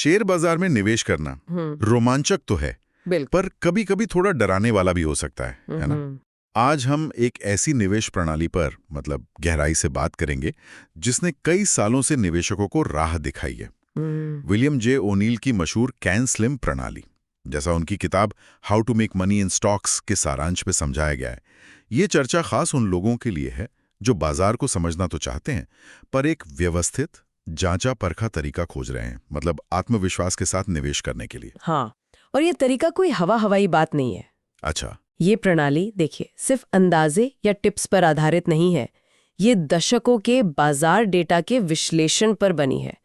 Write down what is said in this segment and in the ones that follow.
Share बाजार में निवेश करना रोमांचक तो है, पर कभी कभी थोड़ा डराने वाला भी हो सकता है ना? आज हम एक ऐसी निवेश प्रणाली पर मतलब गहराई से बात करेंगे जिसने कई सालों से निवेशकों को राह दिखाई है। विलियम जे ओनील की मशहूर कैन स्लिम प्रणाली, जैसा उनकी किताब how to make money in stocks के सारांश में समझाया गया है। ये चर्चा खास उन लोगों के लिए है जो बाजार को समझना तो चाहते हैं, पर एक व्यवस्थित जांचा परखा तरीका खोज रहे हैं, मतलब आत्मविश्वास के साथ निवेश करने के लिए। हाँ, और ये तरीका कोई हवाई बात नहीं है। अच्छा। ये प्रणाली देखिए सिर्फ अंदाजे या टिप्स पर आधारित नहीं है, ये दशकों के बाजार डेटा के विश्लेषण पर बनी है।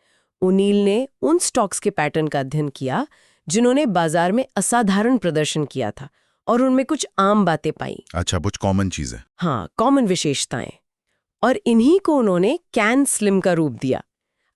ओनील ने उन स्टॉक्स के पैटर्न का अध्ययन किया जिन्होंने बाजार में असाधारण प्रदर्शन किया था और उनमें कुछ आम बातें पाई। अच्छा, कुछ कॉमन चीजें। हाँ, कॉमन विशेषताएं। और इन्हीं को उन्होंने कैन स्लिम का रूप दिया।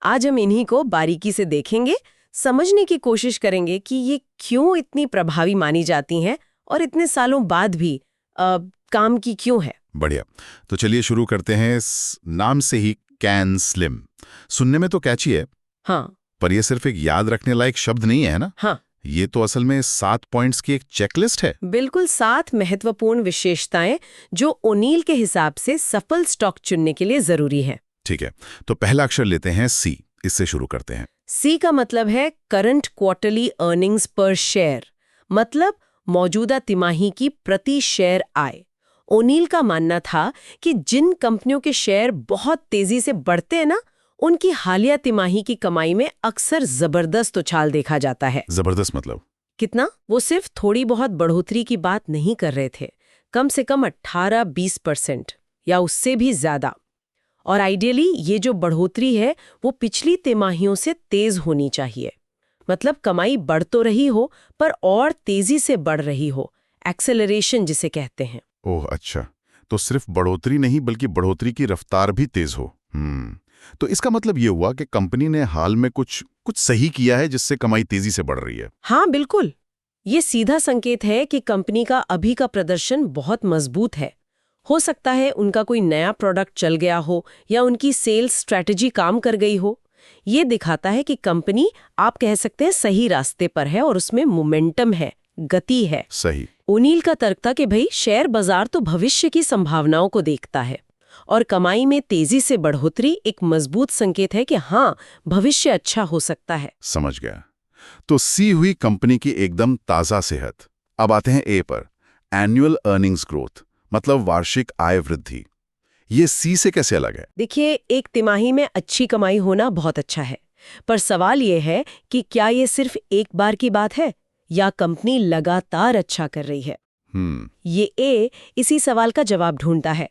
आज हम इन्हीं को बारीकी से देखेंगे, समझने की कोशिश करेंगे कि ये क्यों इतनी प्रभावी मानी जाती हैं और इतने सालों बाद भी काम की क्यों है। बढ़िया, तो चलिए शुरू करते हैं। इस नाम से ही कैन स्लिम सुनने में तो कैची है। हाँ, पर यह सिर्फ एक याद रखने लायक शब्द नहीं है ना? हाँ, ये तो असल में 7 पॉइंट्स की एक चेकलिस्ट है। बिल्कुल, 7 महत्वपूर्ण विशेषताएं जो ओनील के हिसाब से सफल स्टॉक चुनने के लिए जरूरी है। ठीक है, तो पहला अक्षर लेते हैं सी। इससे शुरू करते हैं। सी का मतलब है करंट क्वार्टरली अर्निंग्स पर शेयर, मतलब मौजूदा तिमाही की प्रति शेयर आय। ओनील का मानना था कि जिन कंपनियों के शेयर बहुत तेजी से बढ़ते हैं ना, उनकी हालिया तिमाही की कमाई में अक्सर जबरदस्त उछाल देखा जाता है। जबरदस्त मतलब कितना? वो सिर्फ थोड़ी बहुत बढ़ोतरी की बात नहीं कर रहे थे, कम से कम 18-20% या उससे भी ज्यादा। और आइडियली ये जो बढ़ोतरी है वो पिछली तिमाहियों से तेज होनी चाहिए, मतलब कमाई बढ़ तो रही हो पर और तेजी से बढ़ रही हो, एक्सेलरेशन जिसे कहते हैं। ओह अच्छा, तो सिर्फ बढ़ोतरी नहीं बल्कि बढ़ोतरी की रफ्तार भी तेज हो। तो इसका मतलब ये हुआ कि कंपनी ने हाल में कुछ सही किया है जिससे कमाई तेजी से बढ़ रही है। हाँ बिल्कुल, ये सीधा संकेत है कि कंपनी का अभी का प्रदर्शन बहुत मजबूत है। हो सकता है उनका कोई नया प्रोडक्ट चल गया हो या उनकी सेल्स स्ट्रैटेजी काम कर गई हो। ये दिखाता है कि कंपनी, आप कह सकते हैं, सही रास्ते पर है और उसमें मोमेंटम है, गति है। सही। ओनील का तर्क था कि भाई शेयर बाजार तो भविष्य की संभावनाओं को देखता है और कमाई में तेजी से बढ़ोतरी एक मजबूत संकेत है कि हाँ, भविष्य अच्छा हो सकता है। समझ गया। तो सी हुई कंपनी की एकदम ताजा सेहत। अब आते हैं ए पर, एनुअल अर्निंग्स ग्रोथ, मतलब वार्षिक आय वृद्धि। ये सी से कैसे अलग है? देखिए, एक तिमाही में अच्छी कमाई होना बहुत अच्छा है, पर सवाल ये है कि क्या ये सिर्फ एक बार की बात है या कंपनी लगातार अच्छा कर रही है। ये ए इसी सवाल का जवाब ढूंढता है।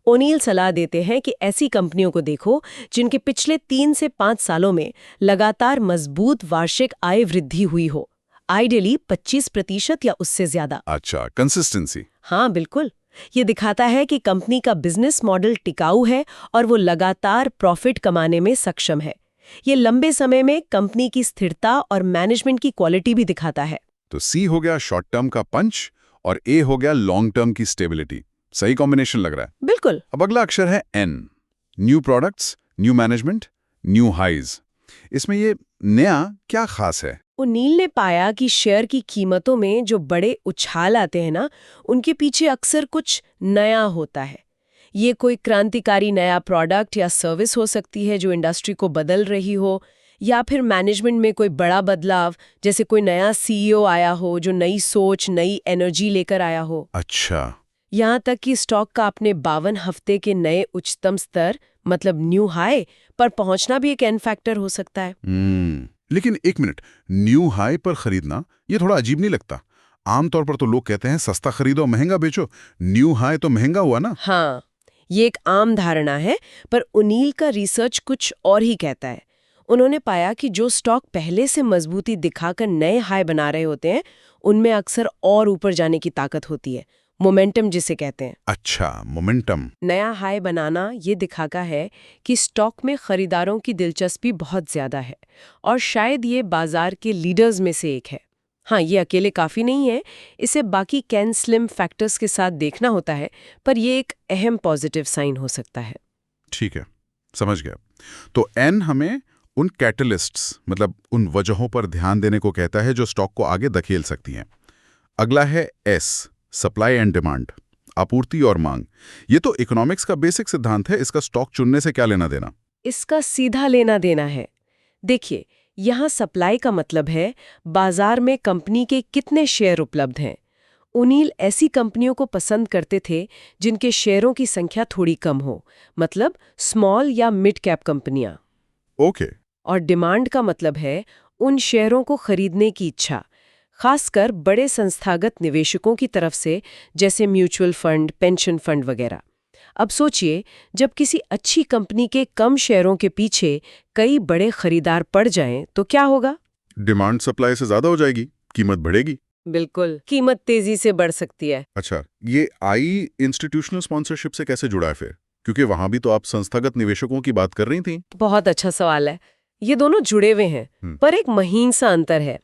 ओनील सलाह देते हैं कि ऐसी कंपनियों को देखो जिनके पिछले 3 से 5 सालों में लगातार मजबूत वार्षिक आय वृद्धि हुई हो, आइडियली 25% या उससे ज्यादा। अच्छा, कंसिस्टेंसी। हाँ बिल्कुल, ये दिखाता है कि कंपनी का बिजनेस मॉडल टिकाऊ है और वो लगातार प्रॉफिट कमाने में सक्षम है। ये लंबे समय में कंपनी की स्थिरता और मैनेजमेंट की क्वालिटी भी दिखाता है। तो सी हो गया शॉर्ट टर्म का पंच और ए हो गया लॉन्ग टर्म की स्टेबिलिटी। सही कॉम्बिनेशन लग रहा है। बिल्कुल। अब अगला अक्षर है N. New products, new management, new highs. इसमें ये नया क्या खास है? ओनील ने पाया कि शेयर की कीमतों में जो बड़े उछाल आते हैं ना, उनके पीछे अक्सर कुछ नया होता है। ये कोई क्रांतिकारी नया प्रोडक्ट या सर्विस हो सकती है जो इंडस्ट्री को बदल रही हो, या फिर मैनेजमेंट में कोई बड़ा बदलाव, जैसे कोई नया सीईओ आया हो जो नई सोच, नई एनर्जी लेकर आया हो। अच्छा। यहाँ तक कि स्टॉक का अपने 52 हफ्ते के नए उच्चतम स्तर, मतलब न्यू हाई, पर पहुंचना भी एक एन फैक्टर हो सकता है। लेकिन एक मिनट, न्यू हाई पर खरीदना ये थोड़ा अजीब नहीं लगता? आमतौर पर तो लोग कहते हैं सस्ता खरीदो महंगा बेचो। न्यू हाई तो महंगा हुआ ना? हाँ, ये एक आम धारणा है, पर ओनील का रिसर्च कुछ और ही कहता है। उन्होंने पाया कि जो स्टॉक पहले से मजबूती दिखाकर नए हाई बना रहे होते हैं, उनमें अक्सर और ऊपर जाने की ताकत होती है, मोमेंटम जिसे कहते हैं। अच्छा, मोमेंटम। नया हाई बनाना ये दिखाता है कि स्टॉक में खरीदारों की दिलचस्पी बहुत ज्यादा है और शायद ये बाजार के लीडर्स में से एक है। हाँ, ये अकेले काफी नहीं है, इसे बाकी कैन स्लिम फैक्टर्स के साथ देखना होता है, पर ये एक अहम पॉजिटिव साइन हो सकता है। ठीक है, समझ गया। तो एन हमें उन कैटलिस्ट्स मतलब उन वजहों पर ध्यान देने को कहता है जो स्टॉक को आगे धकेल सकती हैं। अगला है एस, सप्लाई एंड डिमांड, आपूर्ति और मांग। ये तो इकोनॉमिक्स का बेसिक सिद्धांत है, इसका स्टॉक चुनने से क्या लेना देना? इसका सीधा लेना देना है। देखिए, यहाँ सप्लाई का मतलब है बाजार में कंपनी के कितने शेयर उपलब्ध हैं। ओनील ऐसी कंपनियों को पसंद करते थे जिनके शेयरों की संख्या थोड़ी कम हो, मतलब स्मॉल या मिड कैप कंपनियां। ओके। और डिमांड का मतलब है उन शेयरों को खरीदने की इच्छा, खासकर बड़े संस्थागत निवेशकों की तरफ से, जैसे म्यूचुअल फंड, पेंशन फंड वगैरह। अब सोचिए, जब किसी अच्छी कंपनी के कम शेयरों के पीछे कई बड़े खरीदार पड़ जाएं, तो क्या होगा? डिमांड सप्लाई से ज्यादा हो जाएगी, कीमत बढ़ेगी। बिल्कुल, कीमत तेजी से बढ़ सकती है। अच्छा, ये आई इंस्टीट्यूशनल स्पॉन्सरशिप से कैसे जुड़ा है फिर? क्योंकि वहां भी तो आप संस्थागत निवेशकों की बात कर रही थी। बहुत अच्छा सवाल है। ये दोनों जुड़े हुए हैं, पर एक महीन सा अंतर है।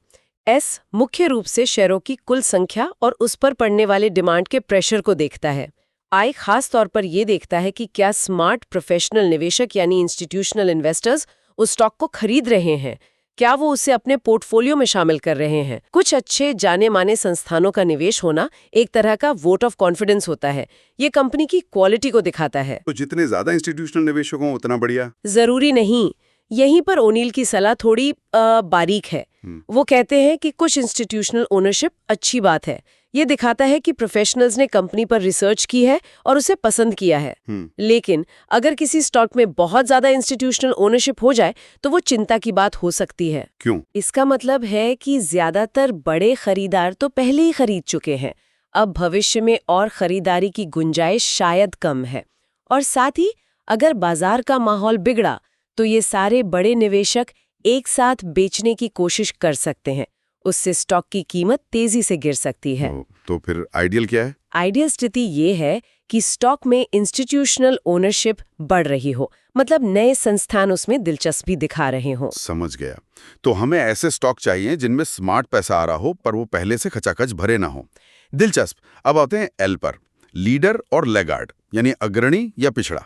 एस मुख्य रूप से शेयरों की कुल संख्या और उस पर पड़ने वाले डिमांड के प्रेशर को देखता है। आई खास तौर पर यह देखता है कि क्या स्मार्ट प्रोफेशनल निवेशक यानी इंस्टीट्यूशनल इन्वेस्टर्स उस स्टॉक को खरीद रहे हैं, क्या वो उसे अपने पोर्टफोलियो में शामिल कर रहे हैं। कुछ अच्छे जाने माने संस्थानों का निवेश होना एक तरह का वोट ऑफ कॉन्फिडेंस होता है। ये कंपनी की क्वालिटी को दिखाता है। तो जितने ज्यादा इंस्टीट्यूशनल निवेशक हों उतना बढ़िया? जरूरी नहीं। यहीं पर ओनील की सलाह थोड़ी बारीक है। वो कहते हैं कि कुछ इंस्टीट्यूशनल ओनरशिप अच्छी बात है। ये दिखाता है कि प्रोफेशनल्स ने कंपनी पर रिसर्च की है और उसे पसंद किया है। लेकिन अगर किसी स्टॉक में बहुत ज्यादा इंस्टीट्यूशनल ओनरशिप हो जाए तो वो चिंता की बात हो सकती है। क्यों? इसका मतलब है कि ज्यादातर बड़े खरीदार तो पहले ही खरीद चुके हैं। अब भविष्य में और खरीदारी की गुंजाइश शायद कम है। और साथ ही अगर बाजार का माहौल बिगड़ा तो ये सारे बड़े निवेशक एक साथ बेचने की कोशिश कर सकते हैं। उससे स्टॉक की कीमत तेजी से गिर सकती है। तो फिर आइडियल क्या है? आइडियल स्थिति ये है कि स्टॉक में इंस्टीट्यूशनल ओनरशिप बढ़ रही हो, मतलब नए संस्थान उसमें दिलचस्पी दिखा रहे हो। समझ गया। तो हमें ऐसे स्टॉक चाहिए जिनमें स्मार्ट पैसा आ रहा हो पर वो पहले से खचाखच भरे ना हो। दिलचस्प। अब आते हैं एल पर, लीडर और लैगार्ड, यानी अग्रणी या पिछड़ा।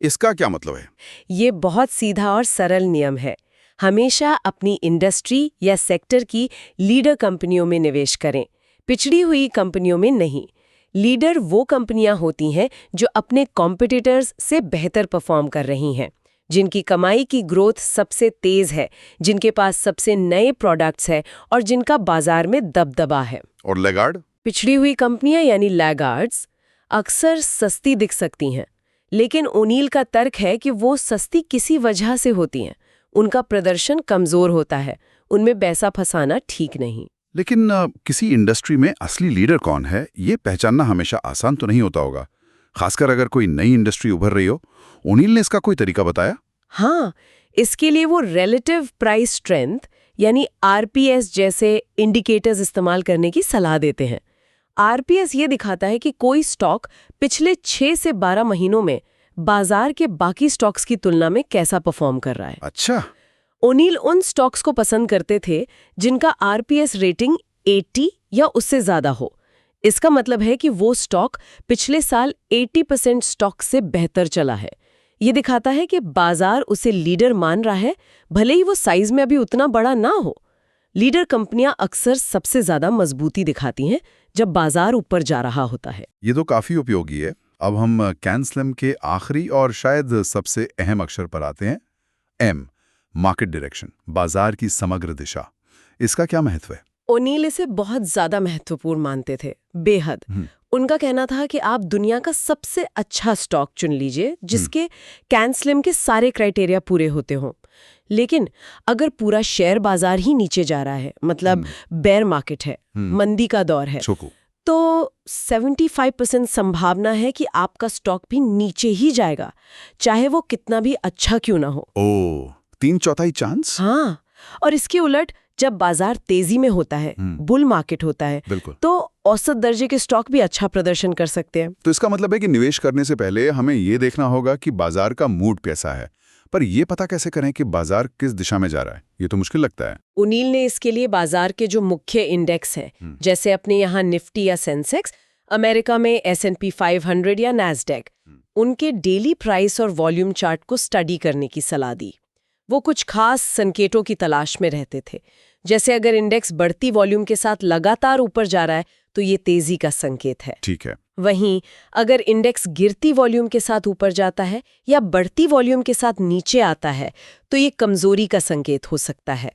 इसका क्या मतलब है? ये बहुत सीधा और सरल नियम है। हमेशा अपनी इंडस्ट्री या सेक्टर की लीडर कंपनियों में निवेश करें, पिछड़ी हुई कंपनियों में नहीं। लीडर वो कंपनियां होती हैं जो अपने कॉम्पिटिटर्स से बेहतर परफॉर्म कर रही हैं, जिनकी कमाई की ग्रोथ सबसे तेज है, जिनके पास सबसे नए प्रोडक्ट्स हैं और जिनका बाजार में दबदबा है। और लैगार्ड? पिछड़ी हुई कंपनियां यानी लैगार्ड्स अक्सर सस्ती दिख सकती हैं, लेकिन ओनील का तर्क है कि वो सस्ती किसी वजह से होती हैं। उनका प्रदर्शन कमजोर होता है, उनमें पैसा फंसाना ठीक नहीं। लेकिन किसी इंडस्ट्री में असली लीडर कौन है, ये पहचानना हमेशा आसान तो नहीं होता होगा, खासकर अगर कोई नई इंडस्ट्री उभर रही हो। ओनील ने इसका कोई तरीका बताया? हाँ, इसके लिए वो रिलेटिव प्राइस स्ट्रेंथ यानी आरपीएस जैसे इंडिकेटर्स इस्तेमाल करने की सलाह देते हैं। आरपीएस ये दिखाता है कि कोई स्टॉक पिछले 6 से 12 महीनों में बाजार के बाकी स्टॉक्स की तुलना में कैसा परफॉर्म कर रहा है। अच्छा। ओनील उन स्टॉक्स को पसंद करते थे जिनका आरपीएस रेटिंग 80 या उससे ज्यादा हो। इसका मतलब है कि वो स्टॉक पिछले साल 80% स्टॉक से बेहतर चला है। ये दिखाता है कि बाजार उसे लीडर मान रहा है, भले ही वो साइज में अभी उतना बड़ा ना हो। लीडर कंपनियां अक्सर सबसे ज्यादा मजबूती दिखाती हैं जब बाजार ऊपर जा रहा होता है। ये तो काफी उपयोगी है। अब हम कैन स्लिम के आखिरी और शायद सबसे अहम अक्षर पर आते हैं, एम, मार्केट डायरेक्शन, बाजार की समग्र दिशा। इसका क्या महत्व है? ओनील इसे बहुत ज्यादा महत्वपूर्ण मानते थे, बेहद। उनका कहना था कि आप दुनिया का सबसे अच्छा स्टॉक चुन लीजिए जिसके कैन स्लिम के सारे क्राइटेरिया पूरे होते हों। लेकिन अगर पूरा शेयर बाजार ही नीचे जा रहा है, मतलब बेयर मार्केट है, मंदी का दौर है, तो 75% संभावना है कि आपका स्टॉक भी नीचे ही जाएगा, चाहे वो कितना भी अच्छा क्यों ना हो। ओह, 3/4 चांस? हाँ, और इसके उलट जब बाजार तेजी में होता है, बुल मार्केट होता है, तो औसत दर्जे के स्टॉक भी अच्छा प्रदर्शन कर सकते हैं। तो इसका मतलब है कि निवेश करने से पहले हमें ये देखना होगा कि बाजार का मूड कैसा है। पर ये पता कैसे करें कि बाजार किस दिशा में जा रहा है? ये तो मुश्किल लगता है। ओनील ने इसके लिए बाजार के जो मुख्य इंडेक्स हैं, जैसे अपने यहाँ निफ्टी या सेंसेक्स, अमेरिका में S&P 500 या नैस्डैक, उनके डेली प्राइस और वॉल्यूम चार्ट को स्टडी करने की सलाह दी। वो कुछ खास संकेतों की तलाश में रहते थे। जैसे अगर इंडेक्स बढ़ती वॉल्यूम के साथ लगातार ऊपर जा रहा है तो ये तेजी का संकेत है। ठीक है। वहीं अगर इंडेक्स गिरती वॉल्यूम के साथ ऊपर जाता है या बढ़ती वॉल्यूम के साथ नीचे आता है तो ये कमजोरी का संकेत हो सकता है।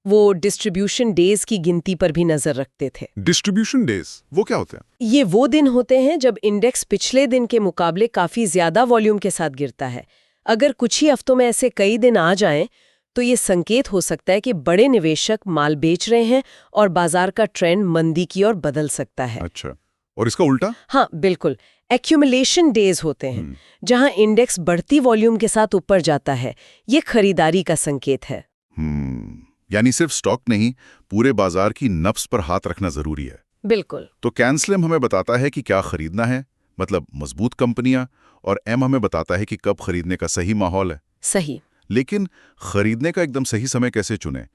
वो डिस्ट्रीब्यूशन डेज की गिनती पर भी नजर रखते थे। डिस्ट्रीब्यूशन डेज वो क्या होते हैं? ये वो दिन होते हैं जब इंडेक्स पिछले दिन के मुकाबले काफी ज्यादा वॉल्यूम के साथ गिरता है। अगर कुछ ही हफ्तों में ऐसे कई दिन आ जाएं तो ये संकेत हो सकता है कि बड़े निवेशक माल बेच रहे हैं और बाजार का ट्रेंड मंदी की ओर बदल सकता है। अच्छा, और इसका उल्टा? हाँ बिल्कुल, एक्यूमुलेशन डेज होते हैं जहां इंडेक्स बढ़ती वॉल्यूम के साथ ऊपर जाता है। ये खरीदारी का संकेत है। यानी सिर्फ स्टॉक नहीं, पूरे बाजार की नब्ज पर हाथ रखना जरूरी है। बिल्कुल। तो कैनस्लिम हमें बताता है कि क्या खरीदना है, मतलब मजबूत कंपनियां, और एम हमें बताता है कि कब खरीदने का सही माहौल है। सही। लेकिन खरीदने का एकदम सही समय कैसे चुनें?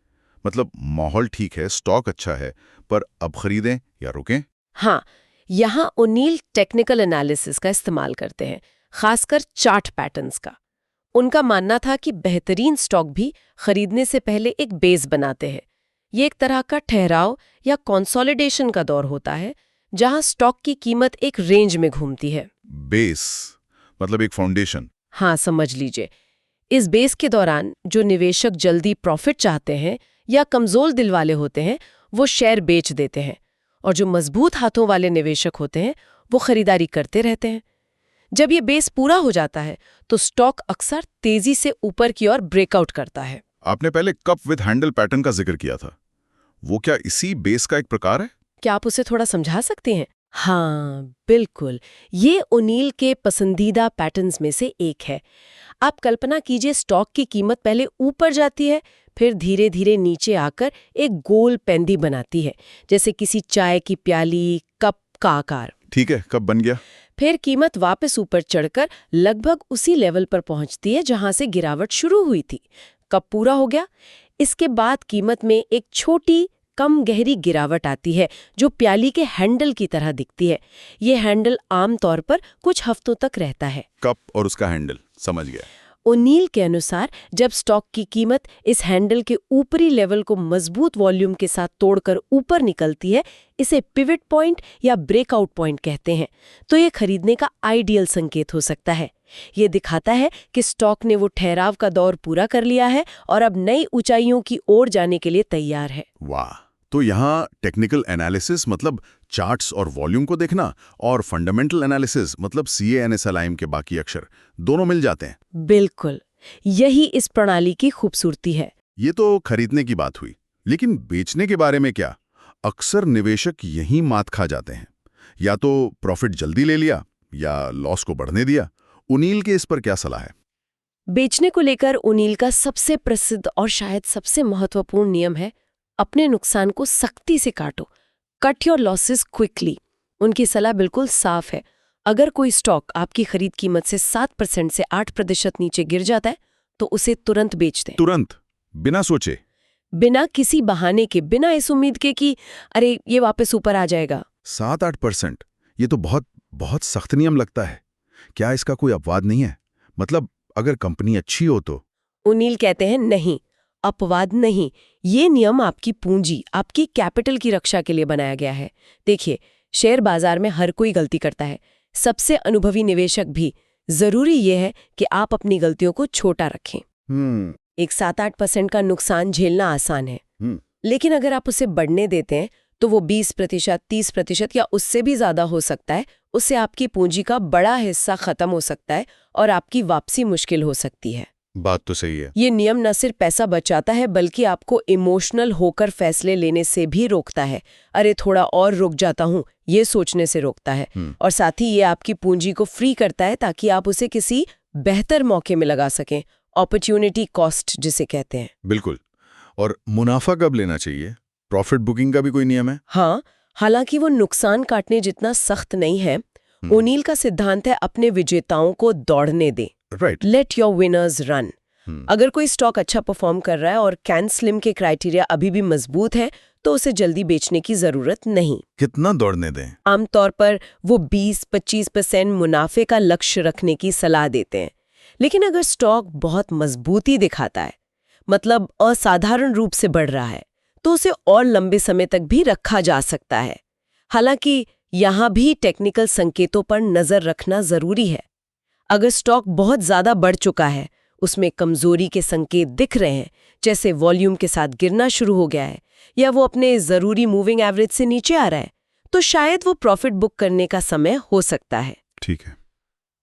मतलब माहौल ठीक है, स्टॉक अच्छा है, पर अब खरीदें या रुकें? हाँ, यहाँ ओनील टेक्निकल एनालिसिस का इस्तेमाल करते हैं, खासकर चार्ट पैटर्न्स का। उनका मानना था कि बेहतरीन स्टॉक भी खरीदने से पहले एक बेस बनाते हैं। ये एक तरह का ठहराव या कंसोलिडेशन का दौर होता है जहां स्टॉक की कीमत एक रेंज में घूमती है। बेस मतलब एक फाउंडेशन? हाँ, समझ लीजिए। इस बेस के दौरान जो निवेशक जल्दी प्रॉफिट चाहते हैं या कमजोर दिल वाले होते हैं वो शेयर बेच देते हैं, और जो मजबूत हाथों वाले निवेशक होते हैं वो खरीदारी करते रहते हैं। जब ये बेस पूरा हो जाता है तो स्टॉक अक्सर तेजी से ऊपर की ओर ब्रेकआउट करता है। आपने पहले कप विद हैंडल पैटर्न का जिक्र किया था, वो क्या इसी बेस का एक प्रकार है? क्या आप उसे थोड़ा समझा सकते हैं? हाँ बिल्कुल, ये ओनील के पसंदीदा पैटर्न्स में से एक है। आप कल्पना कीजिए, स्टॉक की कीमत पहले ऊपर जाती है, फिर धीरे धीरे नीचे आकर एक गोल पेंदी बनाती है, जैसे किसी चाय की प्याली कप का आकार। ठीक है, कब बन गया? फिर कीमत वापस ऊपर चढ़कर लगभग उसी लेवल पर पहुंचती है जहां से गिरावट शुरू हुई थी। कब पूरा हो गया, इसके बाद कीमत में एक छोटी कम गहरी गिरावट आती है जो प्याली के हैंडल की तरह दिखती है। ये हैंडल आमतौर पर कुछ हफ्तों तक रहता है। कप और उसका हैंडल, समझ गया। ओनील के अनुसार जब स्टॉक की कीमत इस हैंडल के ऊपरी लेवल को मजबूत वॉल्यूम के साथ तोड़कर ऊपर निकलती है, इसे पिवट पॉइंट या ब्रेकआउट पॉइंट कहते हैं, तो ये खरीदने का आइडियल संकेत हो सकता है। ये दिखाता है कि स्टॉक ने वो ठहराव का दौर पूरा कर लिया है और अब नई ऊंचाइयों की ओर जाने के लिए तैयार है। वाह! तो यहाँ टेक्निकल एनालिसिस मतलब चार्ट्स और वॉल्यूम को देखना, और फंडामेंटल एनालिसिस मतलब CANSLIM के बाकी अक्षर, दोनों मिल जाते हैं। बिल्कुल, यही इस प्रणाली की खूबसूरती है। ये तो खरीदने की बात हुई, लेकिन बेचने के बारे में क्या? अक्सर निवेशक यहीं मात खा जाते हैं, या तो प्रॉफिट जल्दी ले लिया या लॉस को बढ़ने दिया। ओनील के इस पर क्या सलाह है? बेचने को लेकर ओनील का सबसे प्रसिद्ध और शायद सबसे महत्वपूर्ण नियम है, अपने नुकसान को सख्ती से काटो। Cut your losses quickly. उनकी सलाह बिल्कुल साफ है। अगर कोई स्टॉक आपकी खरीद कीमत से 7% से 8% नीचे गिर जाता है तो उसे तुरंत बेच दें। तुरंत, बिना सोचे, बिना किसी बहाने के, बिना इस उम्मीद के कि अरे ये वापस ऊपर आ जाएगा। 7-8%, ये तो बहुत बहुत सख्त नियम लगता है। क्या इसका कोई अपवाद नहीं है? मतलब अगर कंपनी अच्छी हो तो? ओनील कहते हैं नहीं, अपवाद नहीं। ये नियम आपकी पूंजी, आपकी कैपिटल की रक्षा के लिए बनाया गया है। देखिए, शेयर बाजार में हर कोई गलती करता है, सबसे अनुभवी निवेशक भी। जरूरी यह है कि आप अपनी गलतियों को छोटा रखें। एक 7-8% का नुकसान झेलना आसान है, लेकिन अगर आप उसे बढ़ने देते हैं तो वो 20%, 30% या उससे भी ज्यादा हो सकता है। उससे आपकी पूंजी का बड़ा हिस्सा खत्म हो सकता है और आपकी वापसी मुश्किल हो सकती है। बात तो सही है। ये नियम न सिर्फ पैसा बचाता है बल्कि आपको इमोशनल होकर फैसले लेने से भी रोकता है। अरे थोड़ा और रुक जाता हूँ, ये सोचने से रोकता है। और साथ ही ये आपकी पूंजी को फ्री करता है ताकि आप उसे किसी बेहतर मौके में लगा सकें। अपॉर्चुनिटी कॉस्ट जिसे कहते हैं। बिल्कुल। और मुनाफा कब लेना चाहिए? प्रॉफिट बुकिंग का भी कोई नियम है? हाँ, हालांकि वो नुकसान काटने जितना सख्त नहीं है। ओनील का सिद्धांत है अपने विजेताओं को दौड़ने दे। Right. Let your winners run. अगर कोई स्टॉक अच्छा परफॉर्म कर रहा है और कैनस्लिम के क्राइटेरिया अभी भी मजबूत है तो उसे जल्दी बेचने की जरूरत नहीं। कितना दौड़ने दें? आमतौर पर वो 20-25% मुनाफे का लक्ष्य रखने की सलाह देते हैं। लेकिन अगर स्टॉक बहुत मजबूती दिखाता है, मतलब असाधारण रूप से बढ़ रहा है, तो उसे और लंबे समय तक भी रखा जा सकता है। हालांकि यहाँ भी टेक्निकल संकेतों पर नजर रखना जरूरी है। अगर स्टॉक बहुत ज्यादा बढ़ चुका है, उसमें कमजोरी के संकेत दिख रहे हैं, जैसे वॉल्यूम के साथ गिरना शुरू हो गया है या वो अपने जरूरी मूविंग एवरेज से नीचे आ रहा है, तो शायद वो प्रॉफिट बुक करने का समय हो सकता है। ठीक है।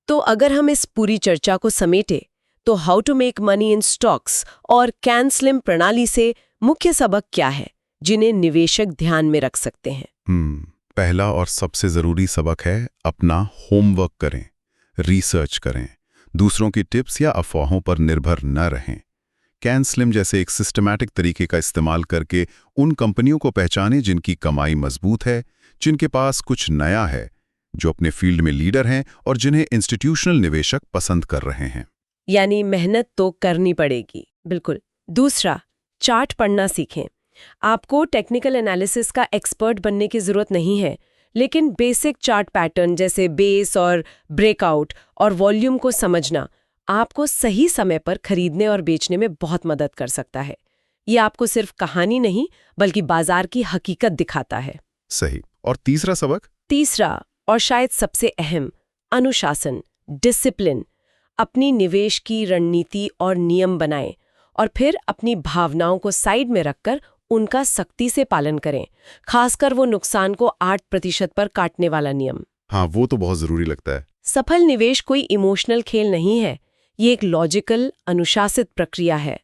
तो अगर हम इस पूरी चर्चा को समेटे तो how to make money in stocks और कैन स्लिम प्रणाली से मुख्य सबक क्या है जिन्हें निवेशक ध्यान में रख सकते हैं? पहला और सबसे जरूरी सबक है अपना होमवर्क करें, रिसर्च करें, दूसरों की टिप्स या अफवाहों पर निर्भर न रहें। कैन स्लिम जैसे एक सिस्टमैटिक तरीके का इस्तेमाल करके उन कंपनियों को पहचानें जिनकी कमाई मजबूत है, जिनके पास कुछ नया है, जो अपने फील्ड में लीडर हैं और जिन्हें इंस्टीट्यूशनल निवेशक पसंद कर रहे हैं। यानी मेहनत तो करनी पड़ेगी। बिल्कुल। दूसरा, चार्ट पढ़ना सीखें। आपको टेक्निकल एनालिसिस का एक्सपर्ट बनने की जरूरत नहीं है, लेकिन बेसिक चार्ट पैटर्न जैसे बेस और ब्रेकआउट और वॉल्यूम को समझना आपको सही समय पर खरीदने और बेचने में बहुत मदद कर सकता है। ये आपको सिर्फ कहानी नहीं बल्कि बाजार की हकीकत दिखाता है। सही। और तीसरा सबक? तीसरा और शायद सबसे अहम, अनुशासन, डिसिप्लिन। अपनी निवेश की रणनीति और नियम बनाएं और फिर अपनी भावनाओं को साइड में रखकर उनका सख्ती से पालन करें, खासकर वो नुकसान को 8% पर काटने वाला नियम। हाँ, वो तो बहुत जरूरी लगता है। सफल निवेश कोई इमोशनल खेल नहीं है, ये एक लॉजिकल, अनुशासित प्रक्रिया है।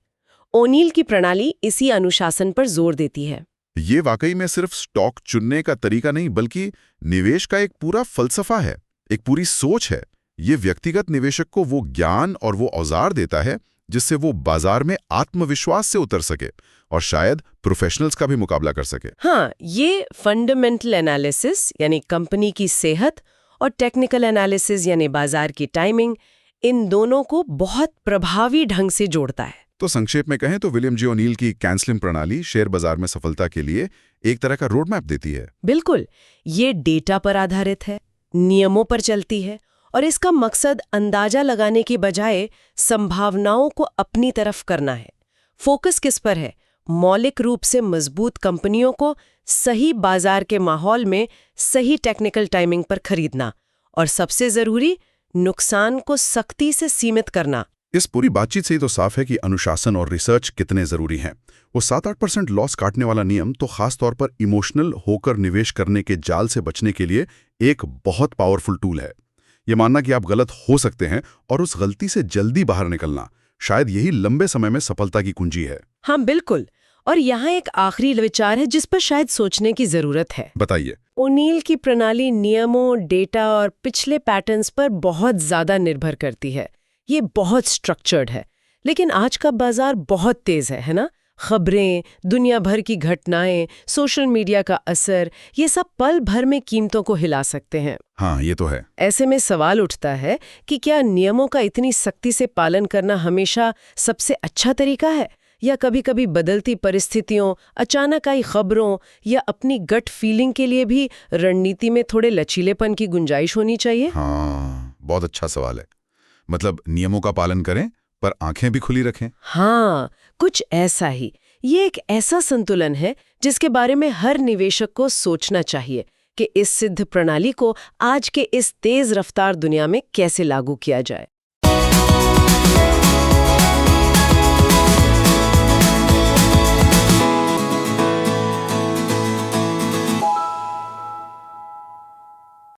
ओनील की प्रणाली इसी अनुशासन पर जोर देती है। ये वाकई में सिर्फ स्टॉक चुनने का तरीका नहीं बल्कि निवेश का एक पूरा फलसफा है, एक पूरी सोच है। ये व्यक्तिगत निवेशक को वो ज्ञान और वो औजार देता है जिससे वो बाजार में आत्मविश्वास से उतर सके और शायद प्रोफेशनल्स का भी मुकाबला कर सके। हाँ, ये फंडामेंटल एनालिसिस यानी कंपनी की सेहत और टेक्निकल एनालिसिस यानी बाजार की टाइमिंग, इन दोनों को बहुत प्रभावी ढंग से जोड़ता है। तो संक्षेप में कहें तो विलियम जी ओनील की कैन स्लिम प्रणाली शेयर बाजार में सफलता के लिए एक तरह का रोड मैप देती है। बिल्कुल, ये डेटा पर आधारित है, नियमों पर चलती है और इसका मकसद अंदाजा लगाने की बजाय संभावनाओं को अपनी तरफ करना है। फोकस किस पर है? मौलिक रूप से मजबूत कंपनियों को सही बाजार के माहौल में सही टेक्निकल टाइमिंग पर खरीदना और सबसे जरूरी, नुकसान को सख्ती से सीमित करना। इस पूरी बातचीत से ही तो साफ है कि अनुशासन और रिसर्च कितने जरूरी हैं। वो 7-8% लॉस काटने वाला नियम तो खास तौर पर इमोशनल होकर निवेश करने के जाल से बचने के लिए एक बहुत पावरफुल टूल है। ये मानना कि आप गलत हो सकते हैं और उस गलती से जल्दी बाहर निकलना, शायद यही लंबे समय में सफलता की कुंजी है। हाँ बिल्कुल। और यहाँ एक आखिरी विचार है जिस पर शायद सोचने की जरूरत है। बताइए। ओनील की प्रणाली नियमों, डेटा और पिछले पैटर्न्स पर बहुत ज्यादा निर्भर करती है। ये बहुत स्ट्रक्चर्ड है, लेकिन आज का बाजार बहुत तेज है ना? खबरें, दुनिया भर की घटनाएं, सोशल मीडिया का असर, ये सब पल भर में कीमतों को हिला सकते हैं। हाँ, ये तो है। ऐसे में सवाल उठता है कि क्या नियमों का इतनी सख्ती से पालन करना हमेशा सबसे अच्छा तरीका है, या कभी-कभी बदलती परिस्थितियों, अचानक आई खबरों या अपनी गट फीलिंग के लिए भी रणनीति में थोड़े लचीलेपन की गुंजाइश होनी चाहिए? हाँ, बहुत अच्छा सवाल है। मतलब नियमों का पालन करें पर आंखें भी खुली रखें। हाँ, कुछ ऐसा ही। ये एक ऐसा संतुलन है जिसके बारे में हर निवेशक को सोचना चाहिए कि इस सिद्ध प्रणाली को आज के इस तेज रफ्तार दुनिया में कैसे लागू किया जाए।